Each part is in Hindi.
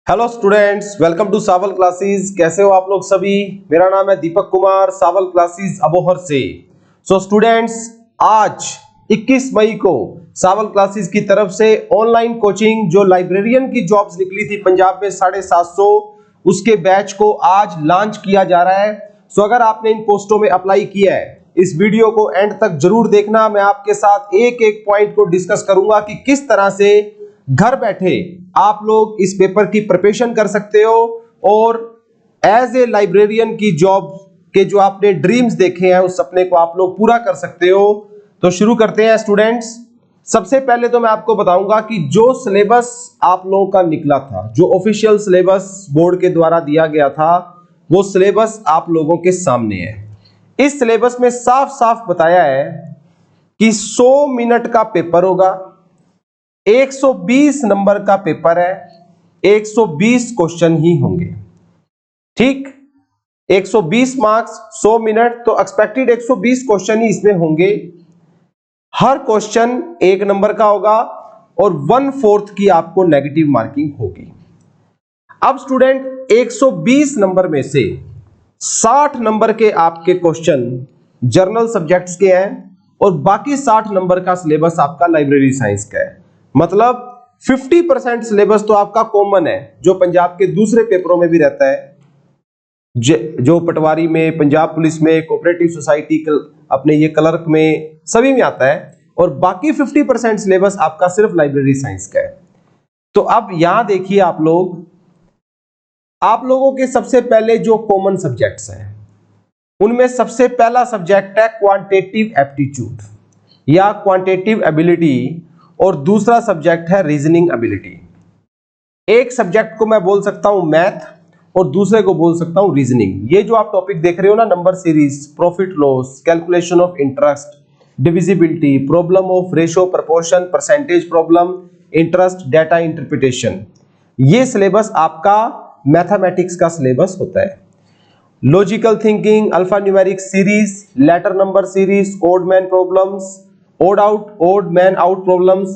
Hello students, welcome to Sawal classes. कैसे हो आप लोग सभी? मेरा नाम है दीपक कुमार, सावल क्लासेस अबोहर से। सो स्टूडेंट्स, आज 21 मई को सावल क्लासेस की तरफ से ऑनलाइन कोचिंग जो लाइब्रेरियन की जॉब्स निकली थी पंजाब में 750, उसके बैच को आज लॉन्च किया जा रहा है। सो अगर आपने इन पोस्टों में अप्लाई किया है, इस वीडियो को एंड तक जरूर देखना। मैं आपके साथ एक एक पॉइंट को डिस्कस करूंगा कि किस तरह से घर बैठे आप लोग इस पेपर की प्रिपरेशन कर सकते हो और एज ए लाइब्रेरियन की जॉब के जो आपने ड्रीम्स देखे हैं उस सपने को आप लोग पूरा कर सकते हो। तो शुरू करते हैं स्टूडेंट्स। सबसे पहले तो मैं आपको बताऊंगा कि जो सिलेबस आप लोगों का निकला था, जो ऑफिशियल सिलेबस बोर्ड के द्वारा दिया गया था, वो सिलेबस आप लोगों के सामने है। इस सिलेबस में साफ साफ बताया है कि 100 मिनट का पेपर होगा, 120 नंबर का पेपर है, 120 क्वेश्चन ही होंगे। ठीक, 120 मार्क्स 100 मिनट, तो एक्सपेक्टेड 120 क्वेश्चन ही इसमें होंगे। हर क्वेश्चन 1 नंबर का होगा और 1/4 की आपको नेगेटिव मार्किंग होगी। अब स्टूडेंट, 120 नंबर में से 60 नंबर के आपके क्वेश्चन जर्नल सब्जेक्ट्स के हैं और बाकी 60 नंबर का सिलेबस आपका लाइब्रेरी साइंस का है। मतलब 50% सिलेबस तो आपका कॉमन है, जो पंजाब के दूसरे पेपरों में भी रहता है, जो पटवारी में, पंजाब पुलिस में, कोऑपरेटिव सोसाइटी, अपने ये क्लर्क में, सभी में आता है। और बाकी 50% सिलेबस आपका सिर्फ लाइब्रेरी साइंस का है। तो अब यहां देखिए आप लोगों के सबसे पहले जो कॉमन सब्जेक्ट्स हैं उनमें सबसे पहला सब्जेक्ट है क्वांटिटेटिव एप्टीट्यूड या क्वांटिटेटिव एबिलिटी और दूसरा सब्जेक्ट है रीजनिंग एबिलिटी। एक सब्जेक्ट को मैं बोल सकता हूं मैथ और दूसरे को बोल सकता हूं रीजनिंग। ये जो आप टॉपिक देख रहे हो ना, number series, profit loss, calculation of interest, divisibility, problem of ratio proportion, percentage problem, interest, data interpretation, ये सिलेबस आपका मैथमेटिक्स का सिलेबस होता है। Logical thinking, alpha numeric series, letter number series, odd man problems, odd man out problems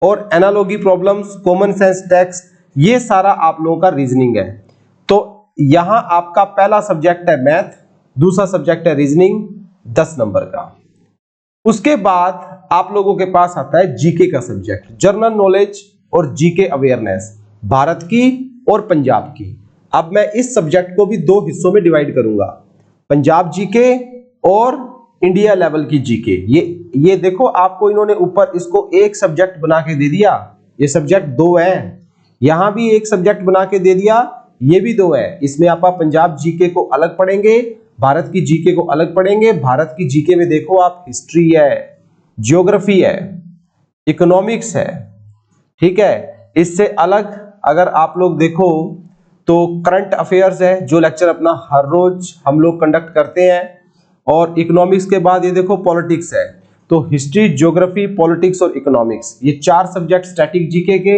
और analogy problems, common sense text, ये सारा आप लोगों का रीजनिंग है। तो यहां आपका पहला सब्जेक्ट है मैथ, दूसरा सब्जेक्ट है रीजनिंग, 10 नंबर का। उसके बाद आप लोगों के पास आता है जीके का सब्जेक्ट, जनरल नॉलेज और जीके अवेयरनेस, भारत की और पंजाब की। अब मैं इस सब्जेक्ट को भी 2 हिस्सों में डिवाइड करूंगा, पंजाब जीके और इंडिया लेवल की जीके। ये देखो, आपको इन्होंने ऊपर इसको एक सब्जेक्ट बना के दे दिया, ये सब्जेक्ट 2 है। यहां भी एक सब्जेक्ट बना के दे दिया, ये भी 2 है। इसमें आप पंजाब जीके को अलग पढ़ेंगे, भारत की जीके को अलग पढ़ेंगे। भारत की जीके में देखो आप, हिस्ट्री है, ज्योग्राफी है, इकोनॉमिक्स है, ठीक है। इससे अलग अगर आप लोग देखो तो करंट अफेयर्स है, जो लेक्चर अपना हर रोज हम लोग कंडक्ट करते हैं। और इकोनॉमिक्स के बाद ये देखो पॉलिटिक्स है। तो हिस्ट्री, ज्योग्राफी, पॉलिटिक्स और इकोनॉमिक्स, ये 4 सब्जेक्ट स्टैटिक जीके के,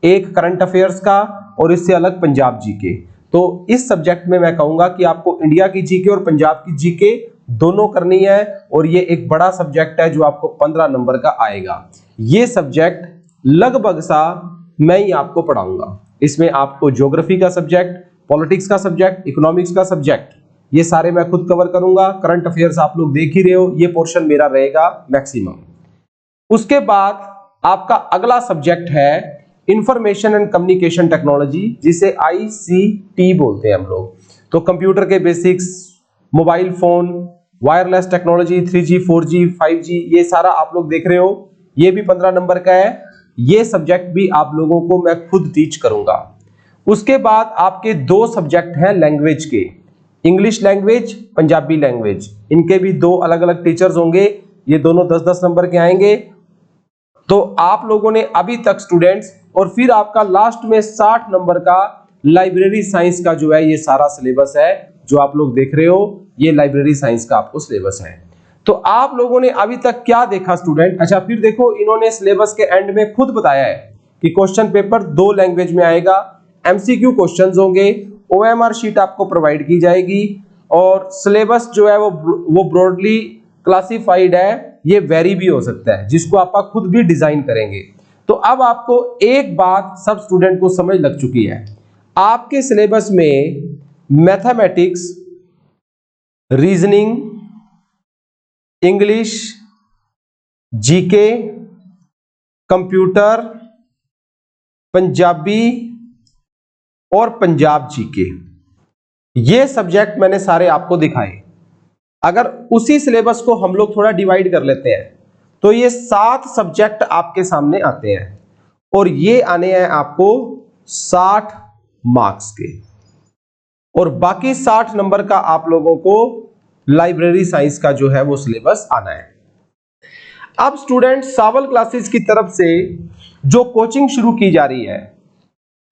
एक करंट अफेयर्स का और इससे अलग पंजाब जीके। तो इस सब्जेक्ट में मैं कहूंगा कि आपको इंडिया की जीके और पंजाब की जीके दोनों करनी है और ये एक बड़ा सब्जेक्ट है जो आपको 15 नंबर का आएगा। ये सब्जेक्ट लगभग सा मैं ही आपको पढ़ाऊंगा। इसमें आपको ज्योग्राफी का सब्जेक्ट, पॉलिटिक्स का सब्जेक्ट, इकोनॉमिक्स का सब्जेक्ट, ये सारे मैं खुद कवर करूंगा। करंट अफेयर्स आप लोग देख ही रहे हो, ये पोर्शन मेरा रहेगा मैक्सिमम। उसके बाद आपका अगला सब्जेक्ट है इंफॉर्मेशन एंड कम्युनिकेशन टेक्नोलॉजी, जिसे ICT बोलते हैं हम लोग। तो कंप्यूटर के basics, mobile phone, wireless technology, 3G, 4G, 5G, ये सारा आप लोग देख रहे हो। ये भी 15 नंबर का है। ये सब्जेक्ट भी आप लोगों को मैं खुद टीच करूंगा। उसके बाद आपके 2 सब्जेक्ट हैं लैंग्वेज के, इंग्लिश लैंग्वेज, पंजाबी लैंग्वेज। इनके भी 2 अलग अलग टीचर्स होंगे, ये दोनों 10-10 नंबर के आएंगे। तो आप लोगों ने अभी तक स्टूडेंट्स, और फिर आपका लास्ट में 60 नंबर का लाइब्रेरी साइंस का जो है ये सारा सिलेबस है, जो आप लोग देख रहे हो, ये लाइब्रेरी साइंस का आपको सिलेबस है। तो आप लोगों ने अभी तक क्या देखा स्टूडेंट? अच्छा, फिर देखो, इन्होंने सिलेबस के एंड में खुद बताया है कि क्वेश्चन पेपर 2 लैंग्वेज में आएगा, MCQ क्वेश्चंस होंगे, OMR शीट आपको प्रोवाइड की जाएगी और सिलेबस जो है वो ब्रॉडली क्लासिफाइड है, ये वेरी भी हो सकता है, जिसको आप खुद भी डिजाइन करेंगे। तो अब आपको एक बात सब स्टूडेंट को समझ लग चुकी है, आपके सिलेबस में mathematics, reasoning, English, GK, computer, Punjabi और पंजाब जीके, ये सब्जेक्ट मैंने सारे आपको दिखाए। अगर उसी सिलेबस को हम लोग थोड़ा डिवाइड कर लेते हैं तो ये 7 सब्जेक्ट आपके सामने आते हैं और ये आने हैं आपको 60 मार्क्स के, और बाकी 60 नंबर का आप लोगों को लाइब्रेरी साइंस का जो है वो सिलेबस आना है। अब स्टूडेंट, सावल क्लासेस की तरफ से जो कोचिंग शुरू की जा रही है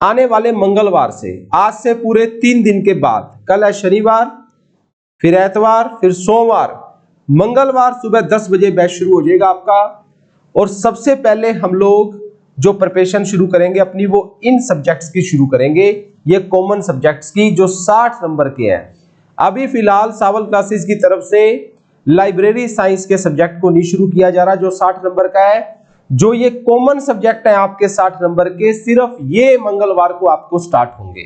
आने वाले मंगलवार से, आज से पूरे 3 दिन के बाद, कल है शनिवार, फिर एतवार, फिर सोमवार, मंगलवार सुबह 10 बजे बैच शुरू हो जाएगा आपका। और सबसे पहले हम लोग जो प्रिपरेशन शुरू करेंगे अपनी, वो इन सब्जेक्ट्स की शुरू करेंगे, ये कॉमन सब्जेक्ट्स की जो 60 नंबर के हैं। अभी फिलहाल सावल क्लासेस की तरफ से लाइब्रेरी साइंस के सब्जेक्ट को नहीं शुरू किया जा रहा जो 60 नंबर का है। जो ये कॉमन सब्जेक्ट है आपके 60 नंबर के, सिर्फ ये मंगलवार को आपको स्टार्ट होंगे,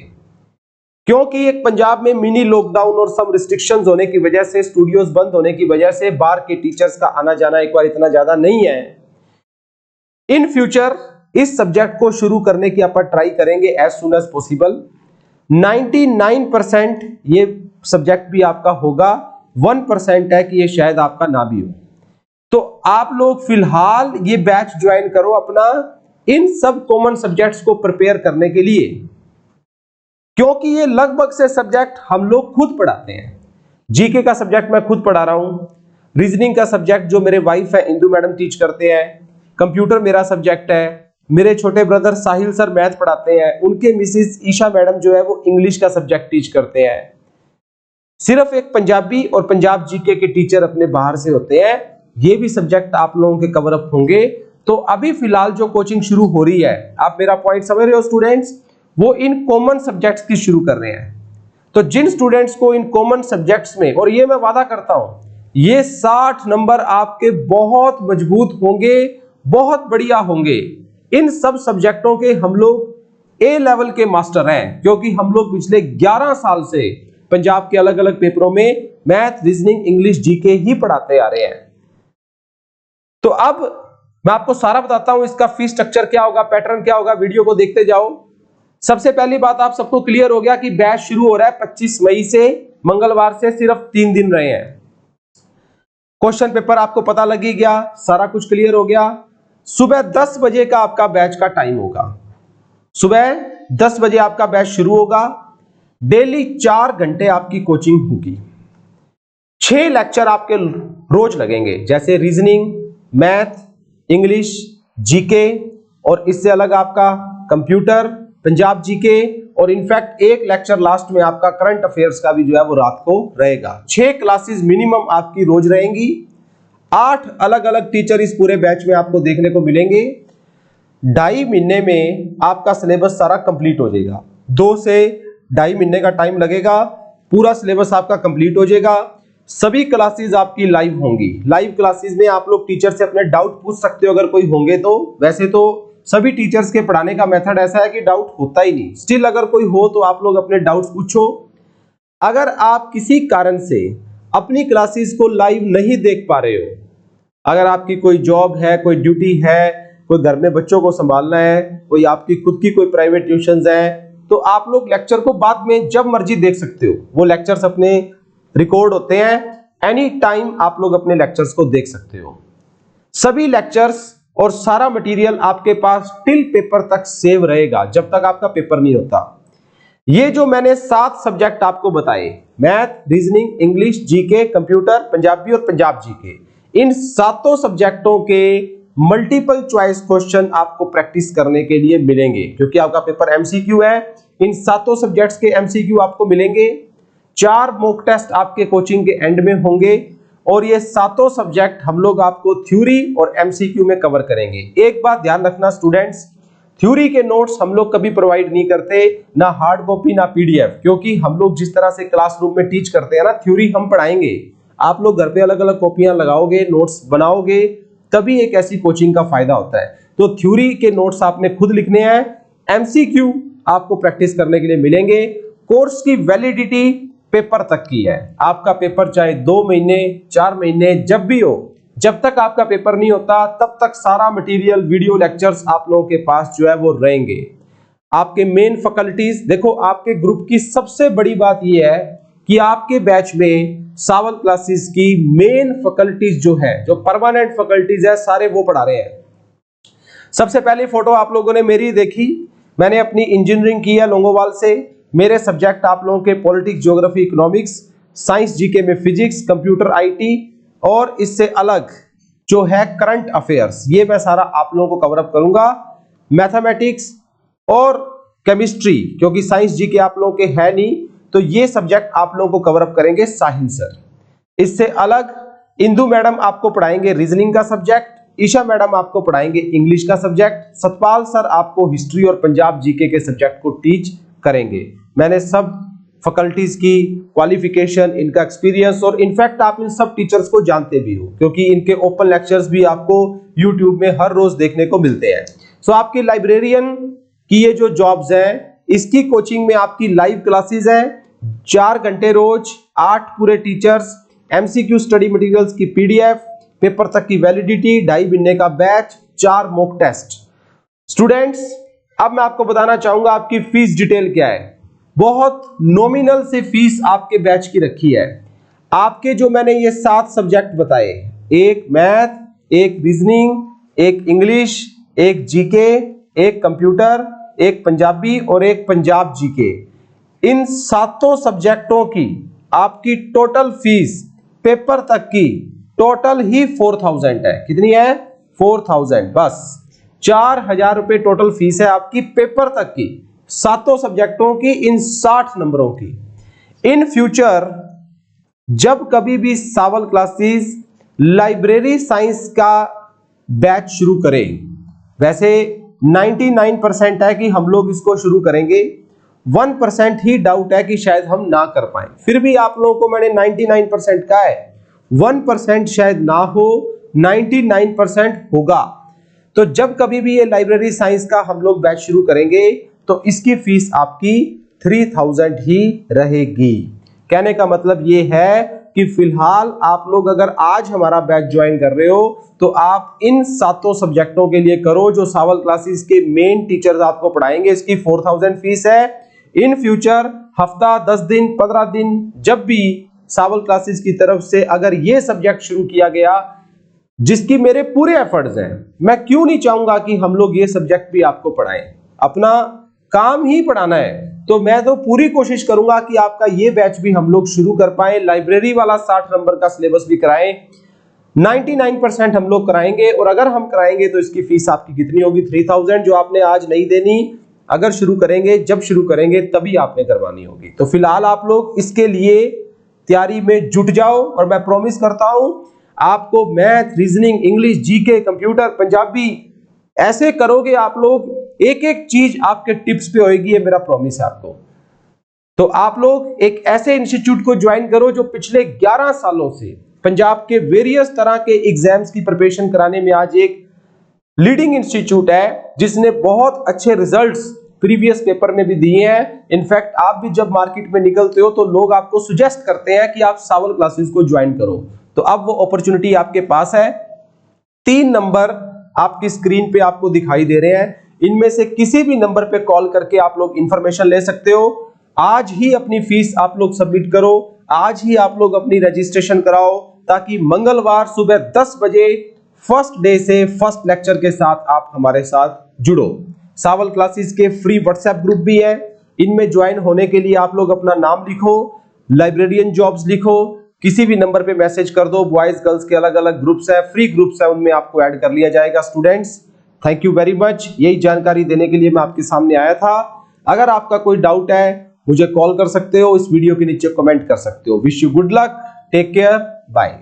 क्योंकि एक पंजाब में मिनी लॉकडाउन और सम रिस्ट्रिक्शंस होने की वजह से, स्टूडियोज बंद होने की वजह से बाहर के टीचर्स का आना जाना एक बार इतना ज्यादा नहीं है। इन फ्यूचर इस सब्जेक्ट को शुरू करने की अपन ट्राई करेंगे एज सुन एज पॉसिबल। 99% ये सब्जेक्ट भी आपका होगा, 1% है कि ये शायद आपका ना भी हो। तो आप लोग फिलहाल ये बैच ज्वाइन करो अपना इन सब कॉमन सब्जेक्ट्स को प्रिपेयर करने के लिए, क्योंकि ये लगभग से सब्जेक्ट हम लोग खुद पढ़ाते हैं। जीके का सब्जेक्ट मैं खुद पढ़ा रहा हूं, रीजनिंग का सब्जेक्ट जो मेरे वाइफ है इंदु मैडम टीच करते हैं, कंप्यूटर मेरा सब्जेक्ट है, मेरे छोटे ब्रदर साहिल सर मैथ पढ़ाते हैं, उनके मिसेस ईशा मैडम जो है वो इंग्लिश का सब्जेक्ट टीच करते हैं। सिर्फ एक पंजाबी और पंजाब जीके के टीचर अपने बाहर से होते हैं। ये भी सब्जेक्ट आप लोगों के कवर अप होंगे। तो अभी फिलहाल जो कोचिंग शुरू हो रही है, आप मेरा पॉइंट समझ रहे हो स्टूडेंट्स, वो इन कॉमन सब्जेक्ट्स की शुरू कर रहे हैं। तो जिन स्टूडेंट्स को इन कॉमन सब्जेक्ट्स में, और ये मैं वादा करता हूं, ये 60 नंबर आपके बहुत मजबूत होंगे, बहुत बढ़िया होंगे। इन सब सब्जेक्टों के हम लोग ए लेवल के मास्टर हैं, क्योंकि हम लोग पिछले 11 साल से पंजाब के अलग अलग पेपरों में मैथ, रीजनिंग, इंग्लिश, जीके ही पढ़ाते आ रहे हैं। तो अब मैं आपको सारा बताता हूं, इसका फीस स्ट्रक्चर क्या होगा, पैटर्न क्या होगा, वीडियो को देखते जाओ। सबसे पहली बात, आप सबको क्लियर हो गया कि बैच शुरू हो रहा है 25 मई से, मंगलवार से सिर्फ 3 दिन रहे हैं। क्वेश्चन पेपर आपको पता लग ही गया, सारा कुछ क्लियर हो गया। सुबह 10 बजे का आपका बैच का टाइम होगा, सुबह 10 बजे आपका बैच शुरू होगा। डेली 4 घंटे आपकी कोचिंग होगी, 6 लेक्चर आपके रोज लगेंगे, जैसे रीजनिंग, मैथ, इंग्लिश, जीके, और इससे अलग आपका कंप्यूटर, पंजाब जीके, और इनफैक्ट एक लेक्चर लास्ट में आपका करंट अफेयर्स का भी जो है वो रात को रहेगा। 6 क्लासेस मिनिमम आपकी रोज रहेंगी। 8 अलग अलग टीचर इस पूरे बैच में आपको देखने को मिलेंगे। 2.5 महीने में आपका सिलेबस सारा कंप्लीट हो जाएगा। 2 से 2.5 महीने का टाइम लगेगा, पूरा सिलेबस आपका कंप्लीट हो जाएगा। सभी क्लासेस आपकी लाइव होंगी। लाइव क्लासेस में आप लोग टीचर से अपने डाउट पूछ सकते हो अगर कोई होंगे तो। वैसे तो सभी टीचर्स के पढ़ाने का मेथड ऐसा है कि डाउट होता ही नहीं, स्टिल अगर कोई हो तो आप लोग अपने डाउट्स पूछो। अगर आप किसी कारण से अपनी क्लासेस को लाइव नहीं देख पा रहे हो, अगर आपकी कोई जॉब है, कोई ड्यूटी है, कोई घर में बच्चों को संभालना है, कोई आपकी खुद की कोई प्राइवेट ट्यूशंस है, तो आप लोग लेक्चर को बाद में जब मर्जी देख सकते हो। वो लेक्चर्स अपने रिकॉर्ड होते हैं, एनी टाइम आप लोग अपने लेक्चर्स को देख सकते हो। सभी लेक्चर्स और सारा मटेरियल आपके पास टिल पेपर तक सेव रहेगा, जब तक आपका पेपर नहीं होता। ये जो मैंने 7 सब्जेक्ट आपको बताए, math, reasoning, English, GK, computer, Punjabi और पंजाब जीके, इन 7 सब्जेक्टों के मल्टीपल चॉइस क्वेश्चन आपको प्रैक्टिस करने के लिए मिलेंगे, क्योंकि आपका पेपर एमसीक्यू है। इन 7 सब्जेक्ट्स के एमसीक्यू आपको मिलेंगे। 4 मॉक टेस्ट आपके कोचिंग के एंड में होंगे, और ये 7 सब्जेक्ट हम लोग आपको थ्योरी और एमसीक्यू में कवर करेंगे। एक बात ध्यान रखना स्टूडेंट्स, थ्योरी के नोट्स हम लोग कभी प्रोवाइड नहीं करते, ना हार्ड कॉपी ना पीडीएफ, क्योंकि हम लोग जिस तरह से क्लासरूम में टीच करते हैं ना, थ्योरी हम पढ़ाएंगे, आप लोग घर पे अलग अलग कॉपियां लगाओगे, नोट्स बनाओगे, तभी एक ऐसी कोचिंग का फायदा होता है। तो थ्योरी के नोट्स आपने खुद लिखने हैं, एमसीक्यू आपको प्रैक्टिस करने के लिए मिलेंगे। कोर्स की वैलिडिटी पेपर तक की है, आपका पेपर चाहे 2 महीने 4 महीने जब भी हो, जब तक आपका पेपर नहीं होता तब तक सारा मटेरियल वीडियो लेक्चर्स आप लोगों के पास जो है वो रहेंगे। आपके मेन फैकल्टीज देखो, आपके ग्रुप की सबसे बड़ी बात यह है कि आपके बैच में सावल क्लासेस की मेन फैकल्टीज जो है, जो परमानेंट फैकल्टीज है, सारे वो पढ़ा रहे हैं। सबसे पहली फोटो आप लोगों ने मेरी देखी, मैंने अपनी इंजीनियरिंग की है लोंगोवाल से। मेरे सब्जेक्ट आप लोगों के politics, geography, economics, science, GK में फिजिक्स, कंप्यूटर, आईटी और इससे अलग जो है करंट अफेयर्स, ये मैं सारा आप लोगों को कवर अप करूंगा। मैथमेटिक्स और केमिस्ट्री, क्योंकि साइंस जीके आप लोगों के है नहीं, तो ये सब्जेक्ट आप लोगों को कवर अप करेंगे साहिल सर। इससे अलग इंदु मैडम आपको पढ़ाएंगे रीजनिंग का सब्जेक्ट, ईशा मैडम आपको पढ़ाएंगे इंग्लिश का सब्जेक्ट, सतपाल सर आपको हिस्ट्री और पंजाब जीके के सब्जेक्ट को टीच करेंगे। मैंने सब फैकल्टीज की क्वालिफिकेशन, इनका एक्सपीरियंस और इनफैक्ट आप इन सब टीचर्स को जानते भी हो, क्योंकि इनके ओपन लेक्चर्स भी आपको यूट्यूब में हर रोज देखने को मिलते हैं। सो आपकी लाइब्रेरियन की ये जो जॉब्स हैं, इसकी कोचिंग में आपकी लाइव क्लासेस हैं, 4 घंटे रोज, 8 पूरे टीचर्स, एमसीक्यू स्टडी मटेरियल्स की पीडीएफ, पेपर तक की वैलिडिटी, 2.5 महीने का बैच, 4 मॉक टेस्ट। स्टूडेंट्स, अब मैं आपको बताना चाहूंगा आपकी फीस डिटेल क्या है। बहुत नॉमिनल से फीस आपके बैच की रखी है। आपके जो मैंने ये 7 सब्जेक्ट बताए, एक मैथ, एक रीजनिंग, एक इंग्लिश, एक जीके, एक कंप्यूटर, एक पंजाबी और एक पंजाब जीके, इन 7 सब्जेक्टों की आपकी टोटल फीस पेपर तक की टोटल ही 4000 है। कितनी है? 4000। बस 4000 रुपए टोटल फीस है आपकी पेपर तक की, 7 सब्जेक्टों की, इन 60 नंबरों की। इन फ्यूचर जब कभी भी सावल क्लासेस लाइब्रेरी साइंस का बैच शुरू करें, वैसे 99% है कि हम लोग इसको शुरू करेंगे, 1% ही डाउट है कि शायद हम ना कर पाए। फिर भी आप लोगों को मैंने 99% कहा है, 1% शायद ना हो, 99% होगा। तो जब कभी भी ये लाइब्रेरी साइंस का हम लोग बैच शुरू करेंगे तो इसकी फीस आपकी 3000 ही रहेगी। कहने का मतलब ये है कि फिलहाल आप लोग अगर आज हमारा बैच ज्वाइन कर रहे हो तो आप इन 7 सब्जेक्टों के लिए करो जो सावल क्लासेस के मेन टीचर्स आपको पढ़ाएंगे। इसकी 4000 फीस है। इन फ्यूचर हफ्ता, 10 दिन, 15 दिन, जब भी सावल क्लासेस की तरफ से अगर ये सब्जेक्ट शुरू किया गया जिसकी मेरे पूरे एफर्ट्स हैं, मैं क्यों नहीं चाहूंगा कि हम लोग ये सब्जेक्ट भी आपको पढ़ाएं। अपना काम ही पढ़ाना है, तो मैं तो पूरी कोशिश करूंगा कि आपका ये बैच भी हम लोग शुरू कर पाए। लाइब्रेरी वाला 60 नंबर का सिलेबस भी कराएं, 99% हम लोग कराएंगे। और अगर हम कराएंगे तो इसकी फीस आपकी कितनी होगी? 3000, जो आपने आज नहीं देनी, अगर शुरू करेंगे, जब शुरू करेंगे तभी आपने करवानी होगी। तो फिलहाल आप लोग इसके लिए तैयारी में जुट जाओ और मैं प्रॉमिस करता हूं आपको math, reasoning, English, GK, computer, Punjabi ऐसे करोगे आप लोग, एक एक चीज आपके टिप्स पे होएगी, ये मेरा प्रॉमिस है आपको। तो आप लोग एक ऐसे इंस्टीट्यूट को ज्वाइन करो जो पिछले 11 सालों से पंजाब के वेरियस तरह के एग्जाम्स की प्रिपरेशन कराने में आज एक लीडिंग इंस्टीट्यूट है, जिसने बहुत अच्छे रिजल्ट्स प्रीवियस पेपर में भी दिए हैं। इनफैक्ट आप भी जब मार्केट में निकलते हो तो लोग आपको सुजेस्ट करते हैं कि आप सावल क्लासेस को ज्वाइन करो। तो अब वो अपॉर्चुनिटी आपके पास है। 3 नंबर आपकी स्क्रीन पे आपको दिखाई दे रहे हैं, इनमें से किसी भी नंबर पे कॉल करके आप लोग इंफॉर्मेशन ले सकते हो। आज ही अपनी फीस आप लोग सबमिट करो, आज ही आप लोग अपनी रजिस्ट्रेशन कराओ, ताकि मंगलवार सुबह 10 बजे फर्स्ट डे से फर्स्ट लेक्चर के साथ आप हमारे साथ जुड़ो। सावल क्लासेस के फ्री व्हाट्सएप ग्रुप भी है, इनमें ज्वाइन होने के लिए आप लोग अपना नाम लिखो, लाइब्रेरियन जॉब्स लिखो, किसी भी नंबर पे मैसेज कर दो। बॉयज गर्ल्स के अलग अलग ग्रुप्स है, फ्री ग्रुप्स है, उनमें आपको ऐड कर लिया जाएगा। Students, thank you very much. यही जानकारी देने के लिए मैं आपके सामने आया था। अगर आपका कोई डाउट है मुझे कॉल कर सकते हो, इस वीडियो के नीचे कमेंट कर सकते हो। Wish you good luck, take care, bye.